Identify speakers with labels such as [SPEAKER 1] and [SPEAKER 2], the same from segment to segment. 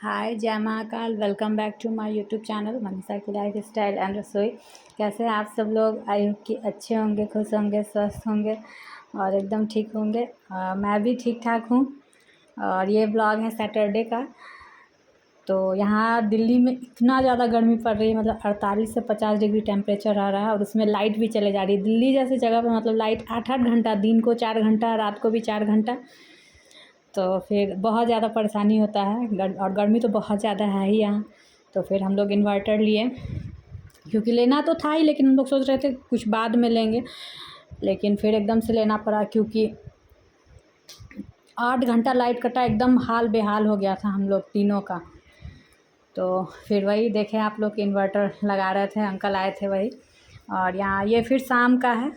[SPEAKER 1] हाय जय Mahakal. Welcome back to my YouTube channel Manisha की life style and रसोई। कैसे हैं आप सब लोग? आई होप कि अच्छे होंगे, खुश होंगे, स्वस्थ होंगे और एकदम ठीक होंगे। मैं भी ठीक ठाक हूँ। और ये ब्लॉग है सैटरडे का। तो यहाँ दिल्ली में इतना ज़्यादा गर्मी पड़ रही है, मतलब 48 से 50 डिग्री टेम्परेचर आ रहा है और उसमें लाइट भी चले जा रही है। दिल्ली जैसी जगह पर मतलब लाइट 8-8 घंटा, दिन को 4 घंटा, रात को भी 4 घंटा। तो फिर बहुत ज़्यादा परेशानी होता है और गर्मी तो बहुत ज़्यादा है ही यहाँ। तो फिर हम लोग इन्वर्टर लिए, क्योंकि लेना तो था ही, लेकिन हम लोग सोच रहे थे कुछ बाद में लेंगे, लेकिन फिर एकदम से लेना पड़ा क्योंकि 8 घंटा लाइट कटा, एकदम हाल बेहाल हो गया था हम लोग तीनों का। तो फिर वही देखे आप लोग इन्वर्टर लगा रहे थे, अंकल आए थे वही। और यहाँ ये फिर शाम का है,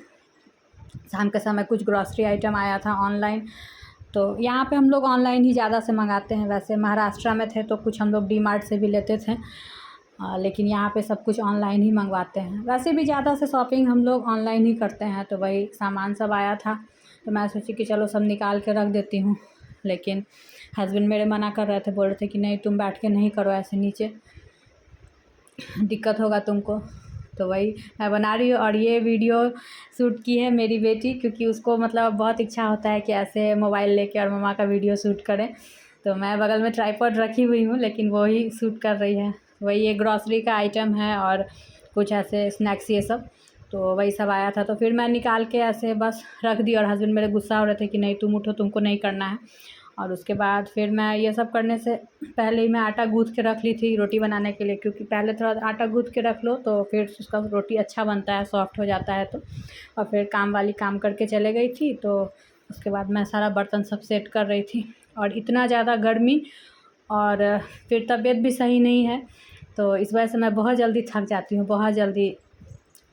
[SPEAKER 1] शाम के समय कुछ ग्रॉसरी आइटम आया था ऑनलाइन। तो यहाँ पे हम लोग ऑनलाइन ही ज़्यादा से मंगाते हैं। वैसे महाराष्ट्र में थे तो कुछ हम लोग डी मार्ट से भी लेते थे, लेकिन यहाँ पे सब कुछ ऑनलाइन ही मंगवाते हैं। वैसे भी ज़्यादा से शॉपिंग हम लोग ऑनलाइन ही करते हैं। तो वही सामान सब आया था, तो मैं सोची कि चलो सब निकाल के रख देती हूँ, लेकिन हस्बैंड मेरे मना कर रहे थे, बोल रहे थे कि नहीं तुम बैठ के नहीं करो ऐसे, नीचे दिक्कत होगा तुमको। तो वही मैं बना रही हूँ। और ये वीडियो शूट की है मेरी बेटी, क्योंकि उसको मतलब बहुत इच्छा होता है कि ऐसे मोबाइल लेके और मम्मा का वीडियो शूट करें। तो मैं बगल में ट्राइपॉड रखी हुई हूँ, लेकिन वो ही शूट कर रही है। वही ये ग्रॉसरी का आइटम है और कुछ ऐसे स्नैक्स ये सब, तो वही सब आया था। तो फिर मैं निकाल के ऐसे बस रख दी और हस्बैंड मेरे गुस्सा हो रहे थे कि नहीं तुम उठो, तुमको नहीं करना है। और उसके बाद फिर मैं ये सब करने से पहले ही मैं आटा गूँथ के रख ली थी रोटी बनाने के लिए, क्योंकि पहले थोड़ा आटा गूँथ के रख लो तो फिर उसका रोटी अच्छा बनता है, सॉफ्ट हो जाता है। तो और फिर काम वाली काम करके चले गई थी, तो उसके बाद मैं सारा बर्तन सब सेट कर रही थी। और इतना ज़्यादा गर्मी और फिर तबीयत भी सही नहीं है, तो इस वजह से मैं बहुत जल्दी थक जाती हूँ, बहुत जल्दी।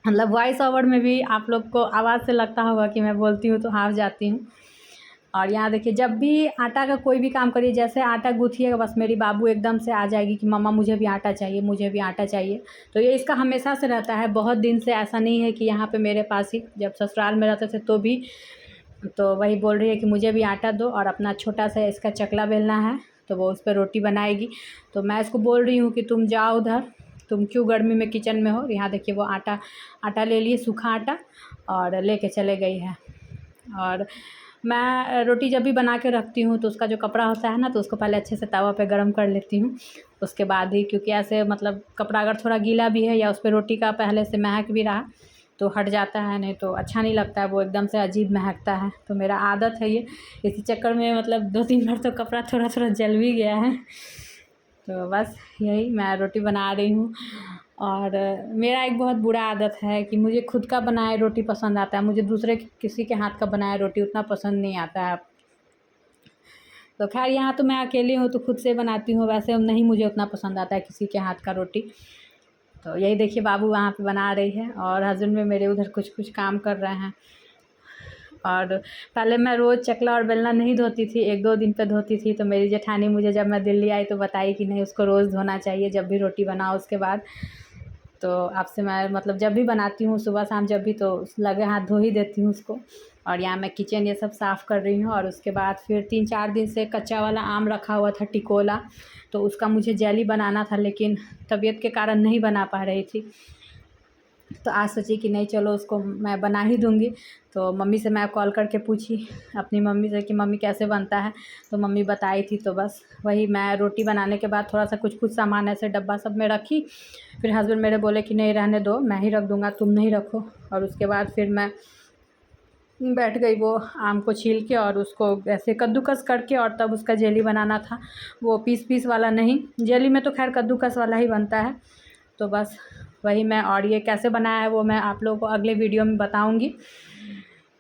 [SPEAKER 1] मतलब वॉइस ओवर में भी आप लोग को आवाज़ से लगता होगा कि मैं बोलती हूँ तो हाफ जाती हूँ। और यहाँ देखिए, जब भी आटा का कोई भी काम करिए, जैसे आटा गूँथिएगा बस मेरी बाबू एकदम से आ जाएगी कि मम्मा मुझे भी आटा चाहिए, मुझे भी आटा चाहिए। तो ये इसका हमेशा से रहता है, बहुत दिन से। ऐसा नहीं है कि यहाँ पे मेरे पास ही, जब ससुराल में रहते थे तो भी, तो वही बोल रही है कि मुझे भी आटा दो और अपना छोटा सा इसका चकला बेलना है, तो वो उस पर रोटी बनाएगी। तो मैं इसको बोल रही हूँ कि तुम जाओ उधर, तुम क्यों गर्मी में किचन में हो। यहाँ देखिए वो आटा ले लिए, सूखा आटा, और लेके चले गई है। और मैं रोटी जब भी बना के रखती हूँ तो उसका जो कपड़ा होता है ना, तो उसको पहले अच्छे से तवा पे गरम कर लेती हूँ, उसके बाद ही, क्योंकि ऐसे मतलब कपड़ा अगर थोड़ा गीला भी है या उस पर रोटी का पहले से महक भी रहा तो हट जाता है, नहीं तो अच्छा नहीं लगता है, वो एकदम से अजीब महकता है। तो मेरा आदत है ये, इसी चक्कर में मतलब 2-3 बार तो कपड़ा थोड़ा थोड़ा जल भी गया है। तो बस यही मैं रोटी बना रही हूँ। और मेरा एक बहुत बुरा आदत है कि मुझे खुद का बनाए रोटी पसंद आता है, मुझे दूसरे किसी के हाथ का बनाया रोटी उतना पसंद नहीं आता है। तो खैर यहाँ तो मैं अकेली हूँ तो खुद से बनाती हूँ, वैसे नहीं मुझे उतना पसंद आता है किसी के हाथ का रोटी। तो यही देखिए बाबू वहाँ पे बना रही है और हस्बैंड में मेरे उधर कुछ कुछ काम कर रहे हैं। और पहले मैं रोज़ चकला और बेलना नहीं धोती थी, 1-2 दिन पे धोती थी। तो मेरी जेठानी मुझे जब मैं दिल्ली आई तो बताई कि नहीं उसको रोज़ धोना चाहिए जब भी रोटी बनाओ उसके बाद। तो आपसे मैं मतलब जब भी बनाती हूँ सुबह शाम जब भी, तो लगे हाथ धो ही देती हूँ उसको। और यहाँ मैं किचन ये सब साफ़ कर रही हूँ। और उसके बाद फिर 3-4 दिन से कच्चा वाला आम रखा हुआ था, टिकोला, तो उसका मुझे जेली बनाना था, लेकिन तबीयत के कारण नहीं बना पा रही थी। तो आज सोची कि नहीं चलो उसको मैं बना ही दूँगी। तो मम्मी से मैं कॉल करके पूछी अपनी मम्मी से कि मम्मी कैसे बनता है, तो मम्मी बताई थी। तो बस वही मैं रोटी बनाने के बाद थोड़ा सा कुछ सामान ऐसे डब्बा सब में रखी। फिर हस्बैंड मेरे बोले कि नहीं रहने दो, मैं ही रख दूँगा, तुम नहीं रखो। और उसके बाद फिर मैं बैठ गई वो आम को छील के और उसको ऐसे कद्दूकस करके, और तब उसका जेली बनाना था, वो पीस वाला नहीं। जेली में तो खैर कद्दूकस वाला ही बनता है। तो बस वही मैं, और ये कैसे बनाया है वो मैं आप लोगों को अगले वीडियो में बताऊंगी।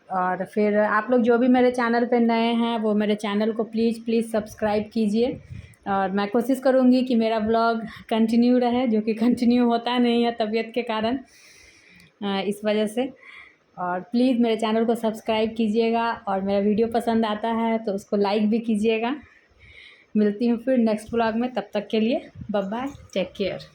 [SPEAKER 1] और फिर आप लोग जो भी मेरे चैनल पे नए हैं वो मेरे चैनल को प्लीज़ सब्सक्राइब कीजिए। और मैं कोशिश करूँगी कि मेरा ब्लॉग कंटिन्यू रहे, जो कि कंटिन्यू होता नहीं है तबीयत के कारण, इस वजह से। और प्लीज़ मेरे चैनल को सब्सक्राइब कीजिएगा, और मेरा वीडियो पसंद आता है तो उसको लाइक भी कीजिएगा। मिलती हूँ फिर नेक्स्ट ब्लॉग में, तब तक के लिए बाय बाय, टेक केयर।